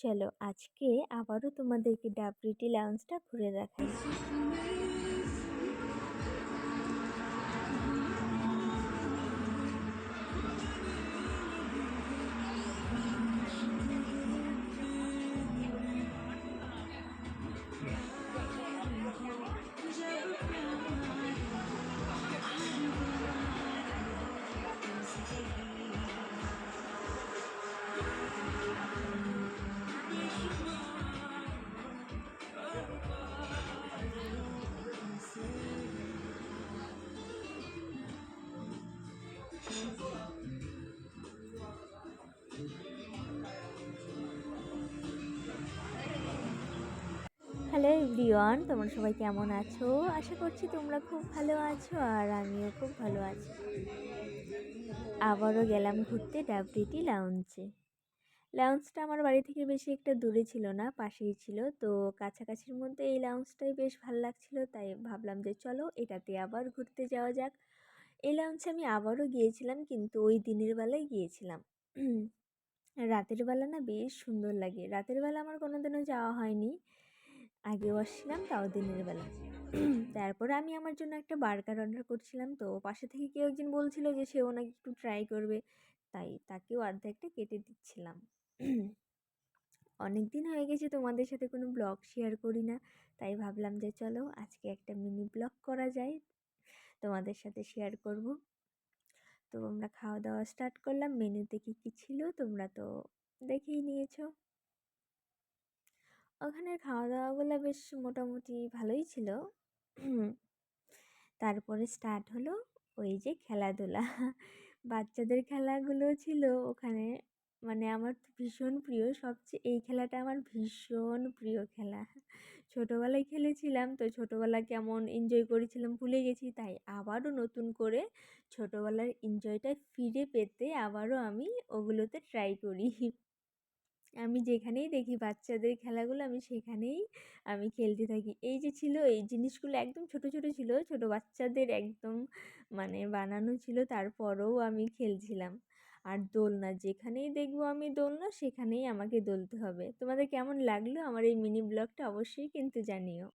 চলো আজকে আবারও তোমাদেরকে ডাবরিটি লাউঞ্জটা ঘুরে দেখাই। হ্যালো এভরিওয়ান, তোমরা সবাই কেমন আছো? আশা করছি তোমরা খুব ভালো আছো আর আমিও খুব ভালো আছি। আবারও গেলাম ঘুরতে ডাবরিটি লাউঞ্জে। লাউঞ্জটা আমার বাড়ি থেকে বেশি একটা দূরে ছিল না, পাশেই ছিল। তো কাছাকাছির মধ্যে এই লাউঞ্জটাই বেশ ভালো লাগছিল, তাই ভাবলাম যে চলো এটাতে আবার ঘুরতে যাওয়া যাক। এই লাউঞ্জে আমি আবারও গিয়েছিলাম, কিন্তু ওই দিনের বেলায় গিয়েছিলাম। রাতের বেলা না বেশ সুন্দর লাগে। রাতের বেলা আমার কোনোদিনও যাওয়া হয়নি, আগেও আসছিলাম, তাও দিনের বেলা। তারপরে আমি আমার জন্য একটা বার্গার অর্ডার করছিলাম, তো পাশে থেকে কেউ একজন বলছিল যে সেও নাকি একটু ট্রাই করবে, তাই তাকেও অর্ধেকটা কেটে দিচ্ছিলাম। অনেক দিন হয়ে গেছে তোমাদের সাথে কোনো ব্লগ শেয়ার করি না, তাই ভাবলাম যে চলো আজকে একটা মিনি ব্লগ করা যায়, তোমাদের সাথে শেয়ার করব। তো আমরা খাওয়া দাওয়া স্টার্ট করলাম। মেনুতে কী কী ছিল তোমরা তো দেখেই নিয়েছো। ওখানের খাওয়া দাওয়াগুলো বেশ মোটামুটি ভালোই ছিল। তারপরে স্টার্ট হলো ওই যে খেলাধুলা। বাচ্চাদের খেলাগুলো ছিল ওখানে, মানে আমার তো ভীষণ প্রিয়। সবচেয়ে এই খেলাটা আমার ভীষণ প্রিয় খেলা। ছোটোবেলায় খেলেছিলাম, তো ছোটোবেলা কেমন এনজয় করেছিলাম ভুলে গেছি, তাই আবারও নতুন করে ছোটোবেলার এনজয়টা ফিরে পেতে আবারও আমি ওগুলোতে ট্রাই করি। আমি যেখানেই দেখি বাচ্চাদের খেলাগুলো আমি সেখানেই খেলতে থাকি। এই যে ছিল এই জিনিসগুলো একদম ছোট ছোট ছিল, ছোট বাচ্চাদের একদম মানে বানানো ছিল, তারপরেও আমি খেলছিলাম। আর দোলনা, যেখানেই দেখবো আমি দোলনা সেখানেই আমাকে দোলতে হবে। তোমাদের কেমন লাগলো আমার এই মিনি ব্লগটা অবশ্যই কিন্তু জানিও।